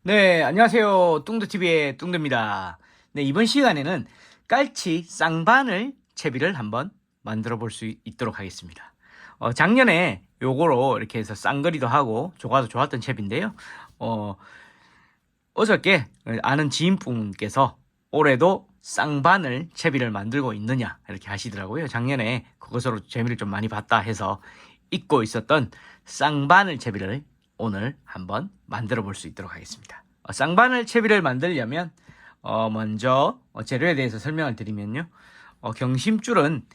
네, 안녕하세요. 뚱드TV의 뚱드입니다. 네, 이번 시간에는 깔치 쌍바늘 채비를 한번 만들어 볼 수 있도록 하겠습니다. 작년에 요거로 이렇게 해서 쌍거리도 하고 조과도 좋았던 채비인데요. 어저께 아는 지인분께서 올해도 쌍바늘 채비를 만들고 있느냐 이렇게 하시더라고요. 작년에 그것으로 재미를 좀 많이 봤다 해서 잊고 있었던 쌍바늘 채비를 오늘 한번 만들어 볼 수 있도록 하겠습니다. 쌍바늘 채비를 만들려면 먼저 재료에 대해서 설명을 드리면요. 경심줄은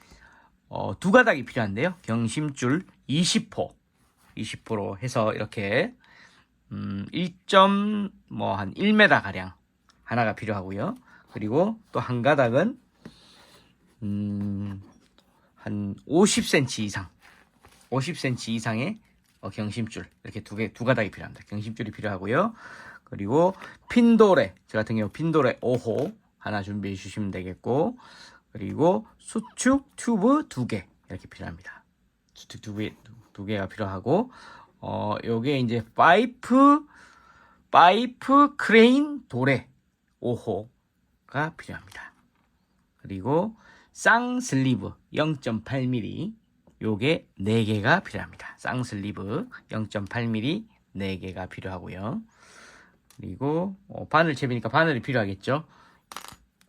두 가닥이 필요한데요. 경심줄 20호로 해서 이렇게 1한 1m 가량 하나가 필요하고요. 그리고 또 한 가닥은 한 50cm 이상 50cm 이상의 경심줄 이렇게 두 가닥이 필요합니다. 경심줄이 필요하고요. 그리고 핀도레, 저 같은 경우 핀도레 5호 하나 준비해 주시면 되겠고, 그리고 수축 튜브 2개 이렇게 필요합니다. 수축 두 개가 필요하고, 요게 이제 파이프 크레인 도레 5호가 필요합니다. 그리고 쌍슬리브 0.8mm 요게 4개가 필요합니다. 쌍슬리브 0.8mm 4개가 필요하고요. 그리고 바늘 채비니까 바늘이 필요하겠죠.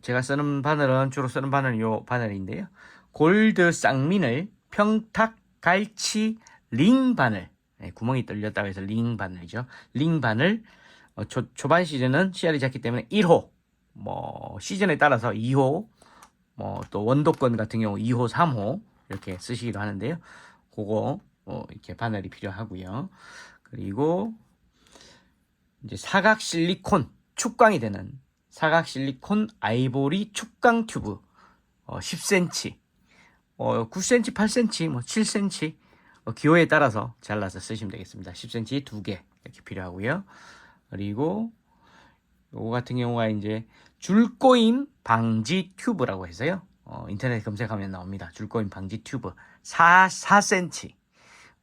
제가 주로 쓰는 바늘은 요 바늘인데요. 골드 쌍미늘 평탁 갈치 링 바늘, 구멍이 뚫렸다고 해서 링 바늘이죠. 링 바늘 초반 시즌은 씨알이 작기 때문에 1호, 시즌에 따라서 2호, 또 원도권 같은 경우 2호, 3호 이렇게 쓰시기도 하는데요. 그거 이렇게 바늘이 필요하고요. 그리고 이제 사각 실리콘 축광이 되는 사각 실리콘 아이보리 축광 튜브 10cm, 9cm, 8cm, 7cm 기호에 따라서 잘라서 쓰시면 되겠습니다. 10cm 2개 이렇게 필요하고요. 그리고 요거 같은 경우가 이제 줄꼬임 방지 튜브라고 해서요. 인터넷 검색하면 나옵니다. 줄꼬임 방지 튜브 4cm,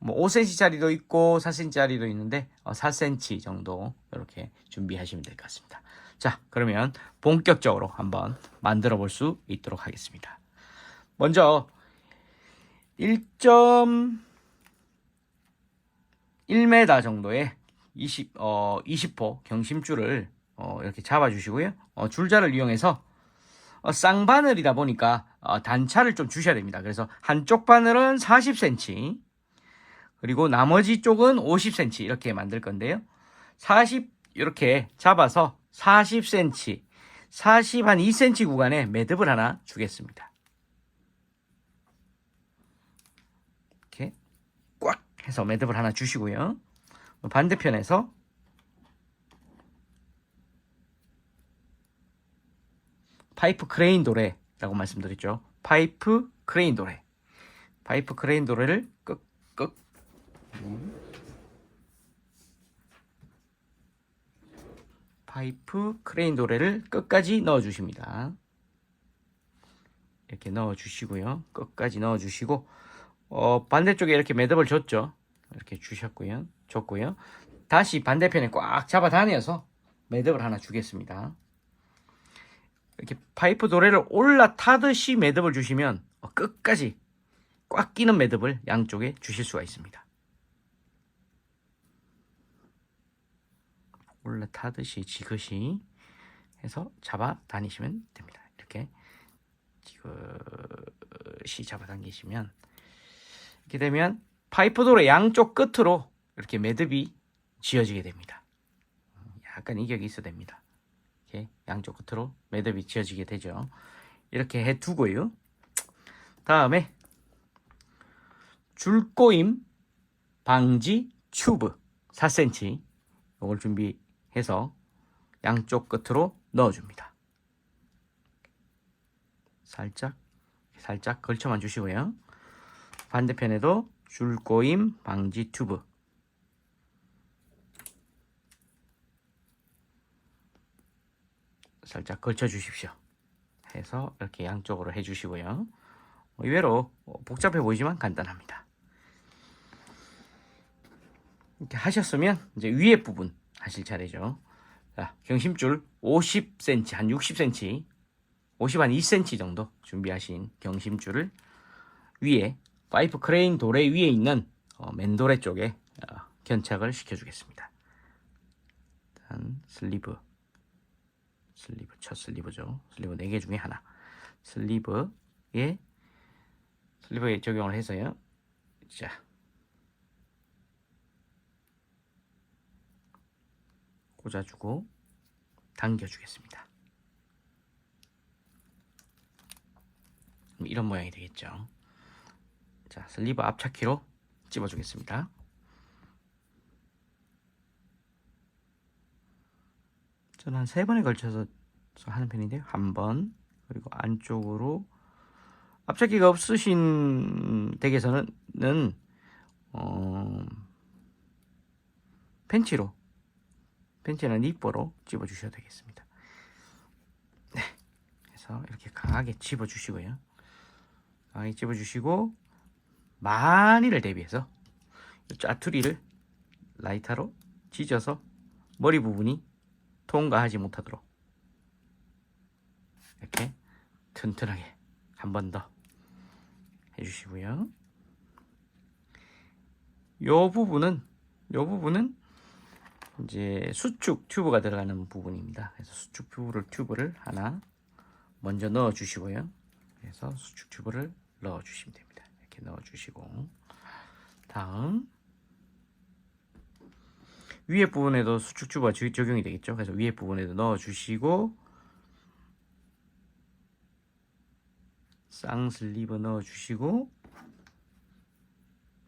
5cm짜리도 있고 4cm짜리도 있는데 4cm 정도 이렇게 준비하시면 될 것 같습니다. 자, 그러면 본격적으로 한번 만들어 볼 수 있도록 하겠습니다. 먼저 1.1m 정도의 20호 경심줄을 이렇게 잡아 주시고요. 줄자를 이용해서 쌍바늘이다 보니까 단차를 좀 주셔야 됩니다. 그래서 한쪽 바늘은 40cm, 그리고 나머지 쪽은 50cm 이렇게 만들 건데요. 40 이렇게 잡아서 40cm, 40 한 2cm 구간에 매듭을 하나 주겠습니다. 이렇게 꽉 해서 매듭을 하나 주시고요. 반대편에서 파이프 크레인 도레라고 말씀드렸죠. 파이프 크레인 도레를 파이프 크레인 도레를 끝까지 넣어 주십니다. 이렇게 넣어 주시고요. 끝까지 넣어 주시고 반대쪽에 이렇게 매듭을 줬죠. 이렇게 줬고요. 다시 반대편에 꽉 잡아 다녀서 매듭을 하나 주겠습니다. 이렇게 파이프 도레를 올라타듯이 매듭을 주시면 끝까지 꽉 끼는 매듭을 양쪽에 주실 수가 있습니다. 올라타듯이 지그시 해서 잡아 다니시면 됩니다. 이렇게 지그시 잡아 당기시면 이렇게 되면 파이프 도레 양쪽 끝으로 이렇게 매듭이 지어지게 됩니다. 약간 이격이 있어야 됩니다. 이렇게 양쪽 끝으로 매듭이 지어지게 되죠. 이렇게 해 두고요. 다음에 줄꼬임 방지 튜브 4cm 이걸 준비해서 양쪽 끝으로 넣어줍니다. 살짝 걸쳐만 주시고요. 반대편에도 줄꼬임 방지 튜브 살짝 걸쳐 주십시오. 해서 이렇게 양쪽으로 해 주시고요. 의외로 복잡해 보이지만 간단합니다. 이렇게 하셨으면 이제 위에 부분 하실 차례죠. 자, 경심줄 50cm, 한 60cm, 50 한 2cm 정도 준비하신 경심줄을 위에 파이프 크레인 도래 위에 있는 맨도래 쪽에 견착을 시켜주겠습니다. 일단 슬리브, 첫 슬리브죠. 슬리브 4개 중에 하나. 슬리브에 적용을 해서요. 자, 꽂아주고 당겨주겠습니다. 이런 모양이 되겠죠. 자, 슬리브 앞차키로 집어주겠습니다. 저는 한 3번에 걸쳐서 하는 편인데요. 한 번, 그리고 안쪽으로 앞차키가 없으신 댁에서는 펜치나 니퍼로 집어주셔도 되겠습니다. 네, 그래서 이렇게 강하게 집어주시고요. 강하게 집어주시고 만일을 대비해서 짜투리를 라이터로 찢어서 머리 부분이 통과하지 못하도록 이렇게 튼튼하게 한 번 더 해주시고요. 요 부분은 이제 수축 튜브가 들어가는 부분입니다. 그래서 수축 튜브를 하나 먼저 넣어 주시고요. 그래서 수축 튜브를 넣어 주시면 됩니다. 이렇게 넣어 주시고, 다음 위에 부분에도 수축 튜브가 적용이 되겠죠. 그래서 위에 부분에도 넣어 주시고, 쌍슬리브 넣어 주시고,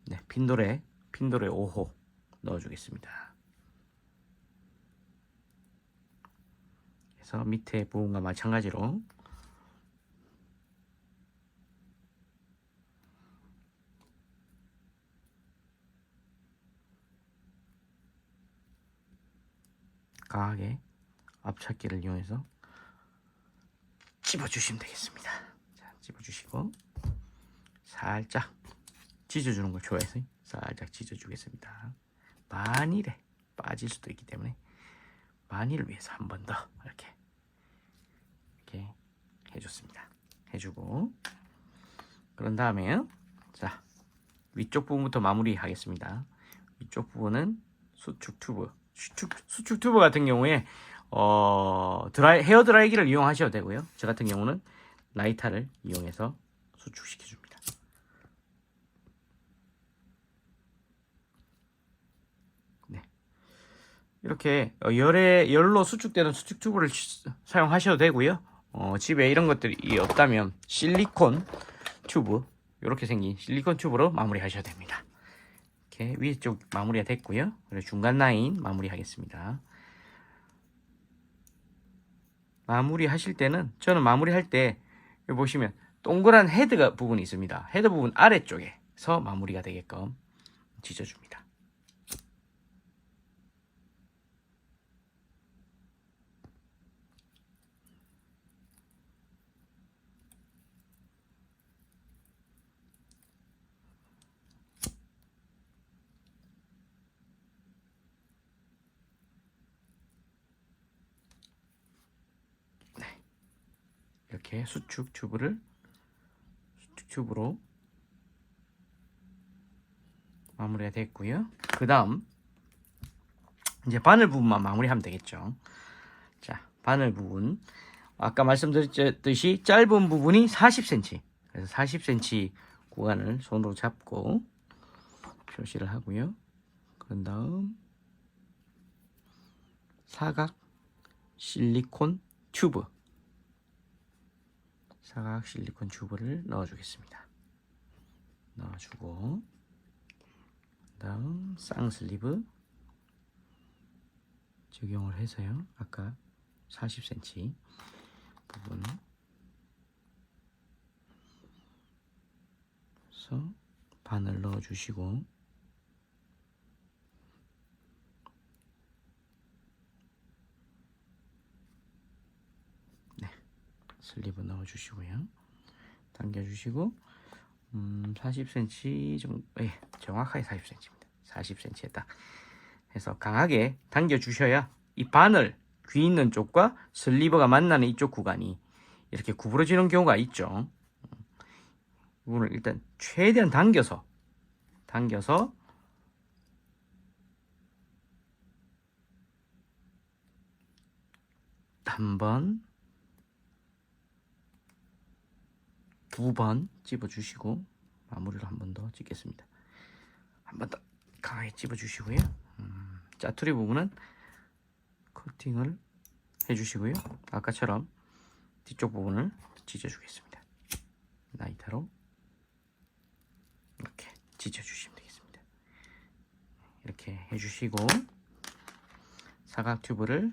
네, 핀도레 5호 넣어 주겠습니다. 그래서 밑에 부분과 마찬가지로 강하게 앞찾기를 이용해서 집어주시면 되겠습니다. 자, 집어주시고 살짝 찢어주는 걸 좋아해서 살짝 찢어주겠습니다. 만일에 빠질 수도 있기 때문에 만일을 위해서 한 번 더 이렇게 해줬습니다. 해주고, 그런 다음에 자, 위쪽 부분부터 마무리하겠습니다. 위쪽 부분은 수축 튜브 같은 경우에 헤어 드라이기를 이용하셔도 되고요. 저 같은 경우는 라이터를 이용해서 수축시켜 줍니다. 네, 이렇게 열로 수축되는 수축 튜브를 사용하셔도 되고요. 집에 이런 것들이 없다면 실리콘 튜브, 이렇게 생긴 실리콘 튜브로 마무리 하셔도 됩니다. 이렇게 위쪽 마무리가 됐고요. 그리고 중간 라인 마무리 하겠습니다. 마무리 하실 때는, 저는 마무리 할 때 여기 보시면 동그란 헤드 부분이 있습니다. 헤드 부분 아래쪽에서 마무리가 되게끔 찢어줍니다. 이렇게 수축 튜브로 마무리가 됐고요. 그 다음 이제 바늘 부분만 마무리하면 되겠죠. 자, 바늘 부분 아까 말씀드렸듯이 짧은 부분이 40cm, 그래서 40cm 구간을 손으로 잡고 표시를 하고요. 그런 다음 사각 실리콘 튜브를 넣어주겠습니다. 넣어주고, 다음 쌍슬리브 적용을 해서요. 아까 40cm 부분 그래서 바늘 넣어주시고, 네, 슬리브 넣어주시고요. 당겨주시고 40cm 정도, 정확하게 40cm입니다. 40cm에 딱 해서 강하게 당겨 주셔야 이 바늘 귀 있는 쪽과 슬리버가 만나는 이쪽 구간이 이렇게 구부러지는 경우가 있죠. 이거를 일단 최대한 당겨서 한 번, 두 번 집어주시고 마무리를 한 번 더 찍겠습니다. 한 번 더 강하게 집어주시고요. 짜투리 부분은 커팅을 해주시고요. 아까처럼 뒤쪽 부분을 찢어주겠습니다. 나이타로 이렇게 찢어주시면 되겠습니다. 이렇게 해주시고 사각 튜브를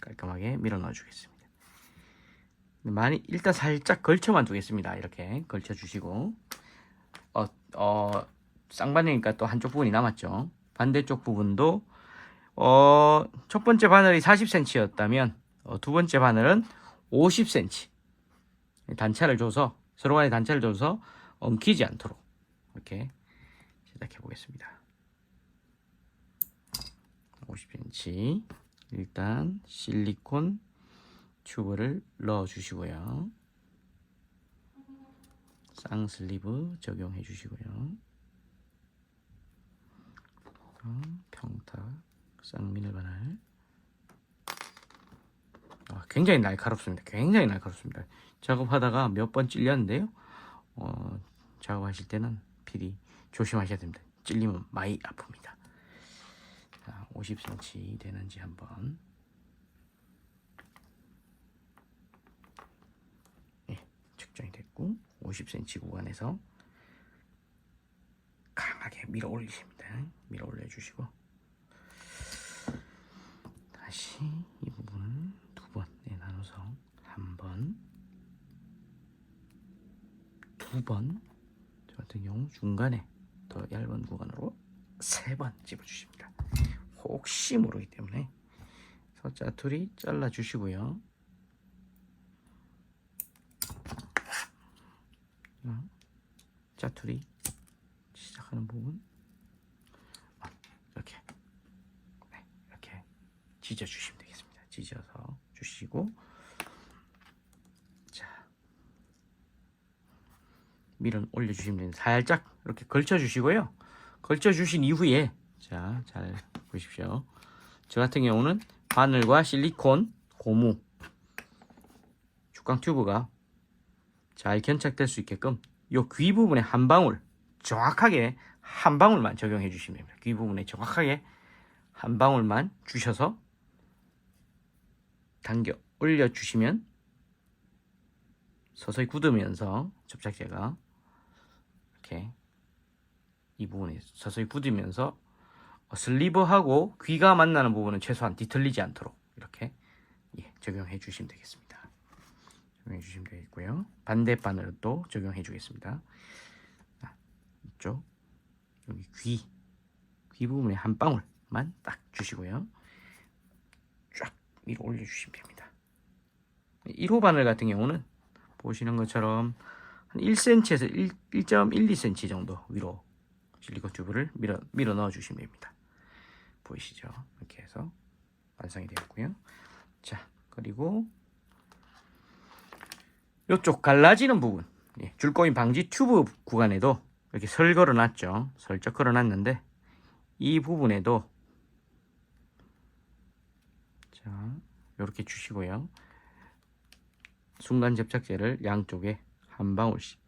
깔끔하게 밀어 넣어 주겠습니다. 많이 일단 살짝 걸쳐만 두겠습니다. 이렇게 걸쳐 주시고 쌍바늘이니까 또 한쪽 부분이 남았죠. 반대쪽 부분도 첫 번째 바늘이 40cm였다면 두 번째 바늘은 50cm 단차를 줘서 서로 간에 단차를 줘서 엉키지 않도록 이렇게 제작해 보겠습니다. 50cm 일단 실리콘 튜브를 넣어 주시고요. 쌍슬리브 적용해 주시고요. 평탁 쌍미늘 바늘 굉장히 날카롭습니다. 굉장히 날카롭습니다. 작업하다가 몇 번 찔렸는데요. 작업하실 때는 필히 조심하셔야 됩니다. 찔리면 많이 아픕니다. 자, 50cm 되는지 한번 측정이 됐고 50cm 구간에서 강하게 밀어 올리십니다. 밀어 올려 주시고 다시 이 부분을 두 번에 나눠서 한 번, 두 번, 저 같은 경우 중간에 더 얇은 구간으로 세 번 집어주십니다. 혹시 모르기 때문에 짜투리 잘라 주시고요. 짜투리 시작하는 부분 이렇게 이렇게 찢어 주시면 되겠습니다. 찢어서 주시고 자 밀은 올려 주시면 됩니다. 살짝 이렇게 걸쳐 주시고요. 걸쳐 주신 이후에 자 잘 보십시오. 저 같은 경우는 바늘과 실리콘 고무 축강 튜브가 잘 견착될 수 있게끔 요 귀 부분에 한 방울 정확하게 한 방울만 적용해 주시면 됩니다. 귀 부분에 정확하게 한 방울만 주셔서 당겨 올려 주시면 서서히 굳으면서 접착제가 이렇게 이 부분에 서서히 굳으면서 슬리브하고 귀가 만나는 부분은 최소한 뒤틀리지 않도록 이렇게 적용해 주시면 되겠습니다. 적용해 주시면 되겠고요. 반대 바늘도 적용해 주겠습니다. 이쪽 여기 귀 부분에 한 방울만 딱 주시고요. 쫙 위로 올려 주시면 됩니다. 1호 바늘 같은 경우는 보시는 것처럼 한 1cm에서 1.12cm 정도 위로 실리콘 튜브를 밀어 넣어 주시면 됩니다. 보이시죠? 이렇게 해서 완성이 되었고요. 자, 그리고 이쪽 갈라지는 부분, 줄거임 방지 튜브 구간에도 이렇게 설 걸어 놨죠. 설적 걸어 놨는데 이 부분에도 자, 이렇게 주시고요. 순간 접착제를 양쪽에 한 방울씩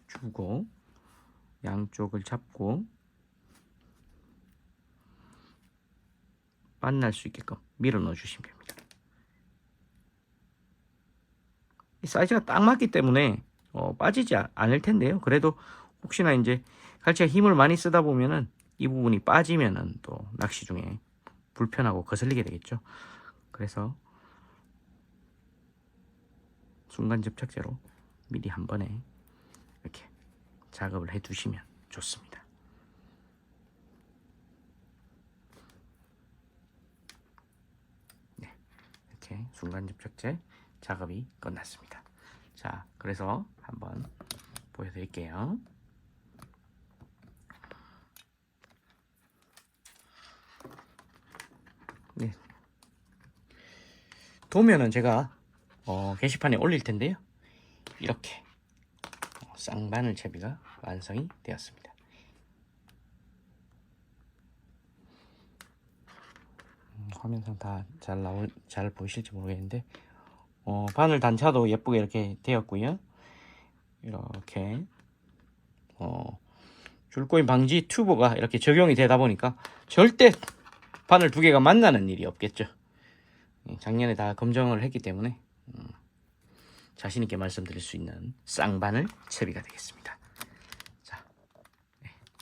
주고 양쪽을 잡고 만날 수 있게끔 밀어 넣어 주시면 됩니다. 이 사이즈가 딱 맞기 때문에 빠지지 않을 텐데요. 그래도 혹시나 이제 갈치가 힘을 많이 쓰다 보면은 이 부분이 빠지면은 또 낚시 중에 불편하고 거슬리게 되겠죠. 그래서 순간 접착제로 미리 한 번에 이렇게 작업을 해 두시면 좋습니다. 이렇게 순간 접착제 작업이 끝났습니다. 자, 그래서 한번 보여드릴게요. 도면은 제가 게시판에 올릴 텐데요. 이렇게 쌍바늘 채비가 완성이 되었습니다. 화면상 다 잘 보이실지 모르겠는데 바늘 단차도 예쁘게 이렇게 되었고요. 이렇게 줄꼬임 방지 튜브가 이렇게 적용이 되다 보니까 절대 바늘 두 개가 만나는 일이 없겠죠. 작년에 다 검정을 했기 때문에 자신 있게 말씀드릴 수 있는 쌍바늘 채비가 되겠습니다. 자,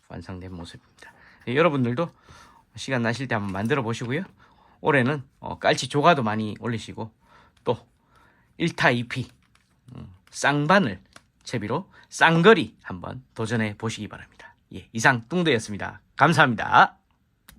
완성된 모습입니다. 여러분들도 시간 나실 때 한번 만들어 보시고요. 올해는 깔치 조가도 많이 올리시고 또 1타 2피 쌍바늘 채비로 쌍거리 한번 도전해 보시기 바랍니다. 예, 이상 뚱도였습니다. 감사합니다.